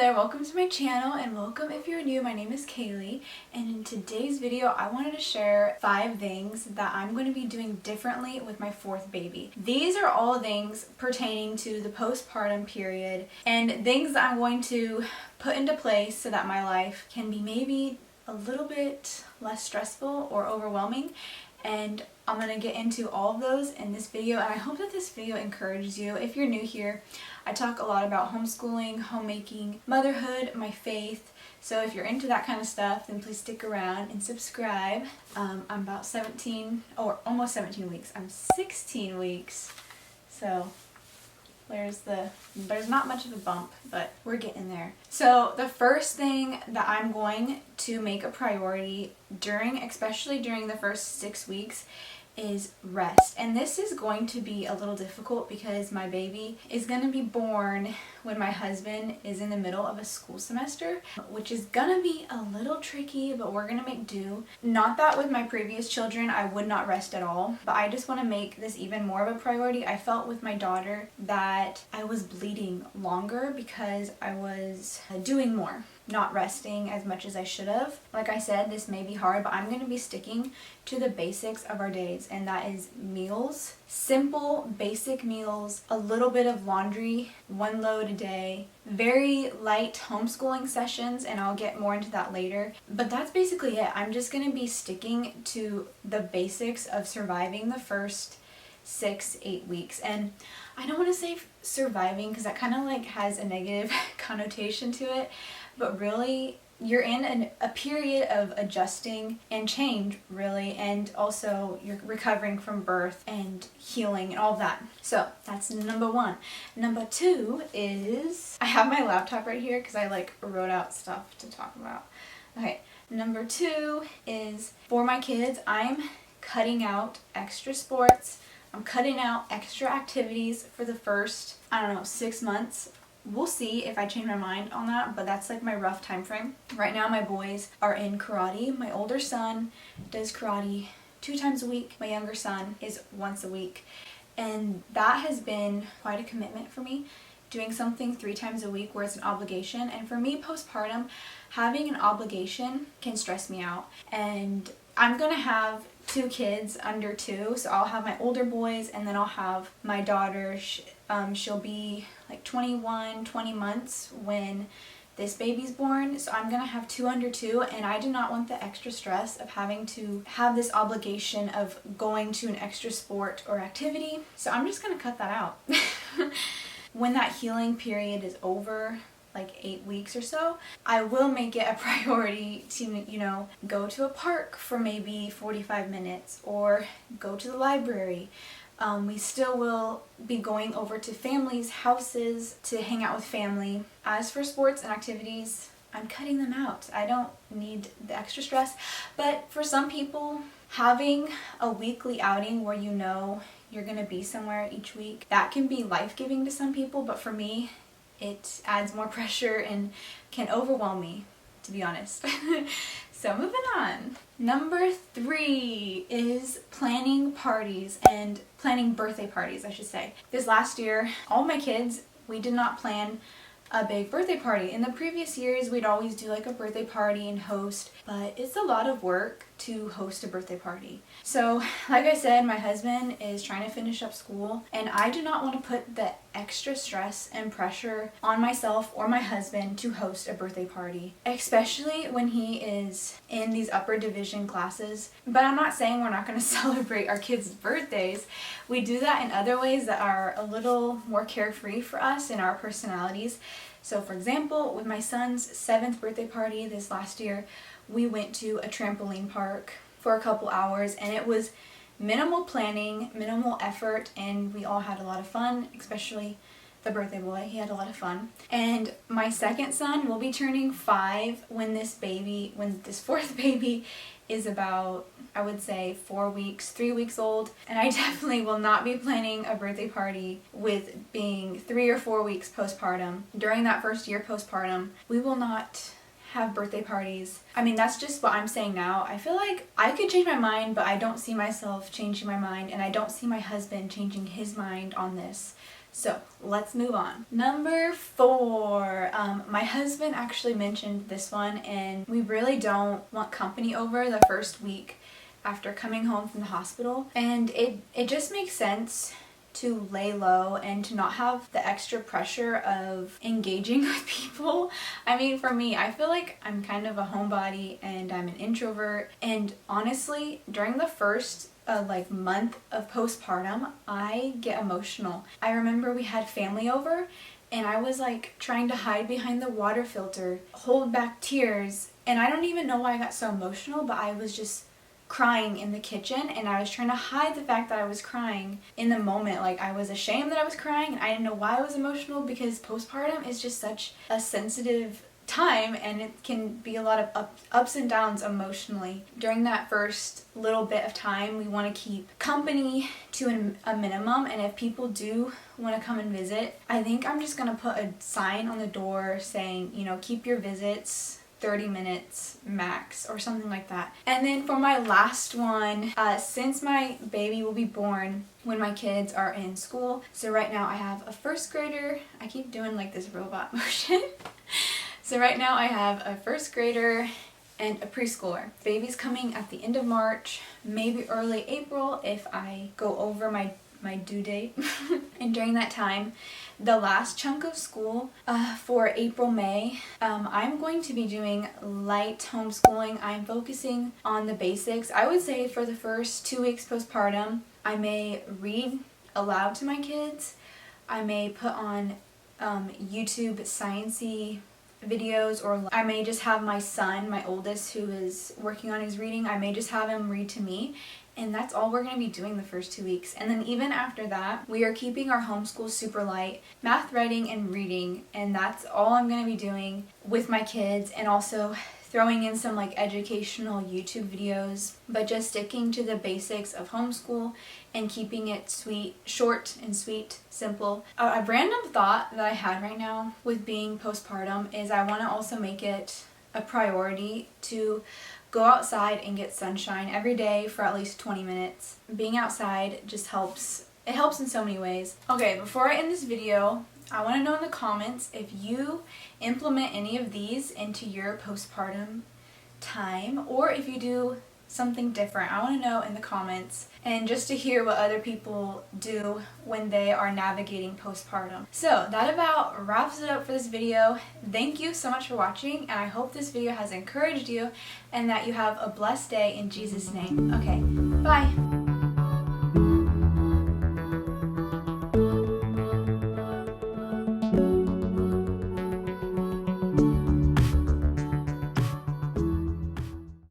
there, welcome to my channel and welcome if you're new. My name is Kaylee and in today's video I wanted to share 5 things that I'm going to be doing differently with my 4th baby. These are all things pertaining to the postpartum period and things that I'm going to put into place so that my life can be maybe a little bit less stressful or overwhelming, and I'm going to get into all of those in this video, and I hope that this video encourages you. If you're new here, I talk a lot about homeschooling, homemaking, motherhood, my faith, so if you're into that kind of stuff, then please stick around and subscribe. I'm about 17, or almost 17 weeks. I'm 16 weeks, so there's not much of a bump, but we're getting there. So the first thing that I'm going to make a priority especially during the first 6 weeks, is rest. And this is going to be a little difficult because my baby is going to be born when my husband is in the middle of a school semester, which is going to be a little tricky, but we're going to make do. Not that with my previous children I would not rest at all, but I just want to make this even more of a priority. I felt with my daughter that I was bleeding longer because I was doing more, not resting as much as I should have. Like I said, this may be hard, but I'm going to be sticking to the basics of our days, and that is meals, simple basic meals, a little bit of laundry, 1 load a day, very light homeschooling sessions, and I'll get more into that later. But that's basically it. I'm just going to be sticking to the basics of surviving the first 6-8 weeks. And I don't want to say surviving because that kind of like has a negative connotation to it, but really you're in a period of adjusting and change, really, and also you're recovering from birth and healing and all of that. So that's number 1. Number 2 is, I have my laptop right here because I wrote out stuff to talk about. Okay, number 2 is for my kids, I'm cutting out extra sports. I'm cutting out extra activities for the first, 6 months. We'll see if I change my mind on that, but that's like my rough time frame. Right now my boys are in karate. My older son does karate 2 times a week. My younger son is once a week. And that has been quite a commitment for me, doing something 3 times a week where it's an obligation. And for me, postpartum, having an obligation can stress me out. And I'm gonna have 2 kids under 2, so I'll have my older boys and then I'll have my daughter. She'll be like 20 months when this baby's born, so I'm gonna have 2 under 2, and I do not want the extra stress of having to have this obligation of going to an extra sport or activity, so I'm just gonna cut that out. When that healing period is over, like 8 weeks or so, I will make it a priority to, go to a park for maybe 45 minutes or go to the library. We still will be going over to families' houses to hang out with family. As for sports and activities, I'm cutting them out. I don't need the extra stress, but for some people, having a weekly outing where you're going to be somewhere each week, that can be life-giving to some people, but for me, it adds more pressure and can overwhelm me, to be honest. So moving on. Number 3 is planning parties and planning birthday parties, I should say. This last year, all my kids, we did not plan a big birthday party. In the previous years, we'd always do like a birthday party and host, but it's a lot of work to host a birthday party. So, like I said, my husband is trying to finish up school, and I do not want to put the extra stress and pressure on myself or my husband to host a birthday party, especially when he is in these upper division classes. But I'm not saying we're not going to celebrate our kids' birthdays. We do that in other ways that are a little more carefree for us and our personalities. So for example, with my son's 7th birthday party this last year, we went to a trampoline park for a couple hours, and it was minimal planning, minimal effort, and we all had a lot of fun, especially the birthday boy. He had a lot of fun. And my 2nd son will be turning 5 when this 4th baby is about, I would say, 3 weeks old. And I definitely will not be planning a birthday party with being 3 or 4 weeks postpartum. During that first year postpartum, we will not have birthday parties. I mean, that's just what I'm saying now. I feel like I could change my mind, but I don't see myself changing my mind, and I don't see my husband changing his mind on this. So let's move on. Number 4, my husband actually mentioned this one, and we really don't want company over the first week after coming home from the hospital. And it just makes sense to lay low and to not have the extra pressure of engaging with people. I mean, for me, I feel like I'm kind of a homebody and I'm an introvert. And honestly, during the first month of postpartum, I get emotional. I remember we had family over and I was like trying to hide behind the water filter, hold back tears, and I don't even know why I got so emotional, but I was just crying in the kitchen, and I was trying to hide the fact that I was crying in the moment. Like, I was ashamed that I was crying, and I didn't know why I was emotional, because postpartum is just such a sensitive time, and it can be a lot of ups and downs emotionally. During that first little bit of time, we want to keep company to a minimum, and if people do want to come and visit, I think I'm just going to put a sign on the door saying, you know, keep your visits 30 minutes max or something like that. And then for my last one, since my baby will be born when my kids are in school, so right now I have a first grader. I keep doing like this robot motion. So right now I have a first grader and a preschooler. Baby's coming at the end of March, maybe early April if I go over my due date. And during that time, the last chunk of school for April, May, I'm going to be doing light homeschooling. I'm focusing on the basics. I would say for the first 2 weeks postpartum, I may read aloud to my kids. I may put on YouTube sciencey videos, or I may just have my son, my oldest, who is working on his reading, I may just have him read to me. And that's all we're going to be doing the first 2 weeks. And then even after that, we are keeping our homeschool super light, math, writing, and reading. And that's all I'm going to be doing with my kids, and also throwing in some like educational YouTube videos, but just sticking to the basics of homeschool and keeping it sweet, short and sweet, simple. A random thought that I had right now with being postpartum is I want to also make it a priority to go outside and get sunshine every day for at least 20 minutes. Being outside just helps. It helps in so many ways. Okay, before I end this video, I want to know in the comments if you implement any of these into your postpartum time, or if you do something different. I want to know in the comments, and just to hear what other people do when they are navigating postpartum. So that about wraps it up for this video. Thank you so much for watching, and I hope this video has encouraged you and that you have a blessed day in Jesus' name. Okay, bye.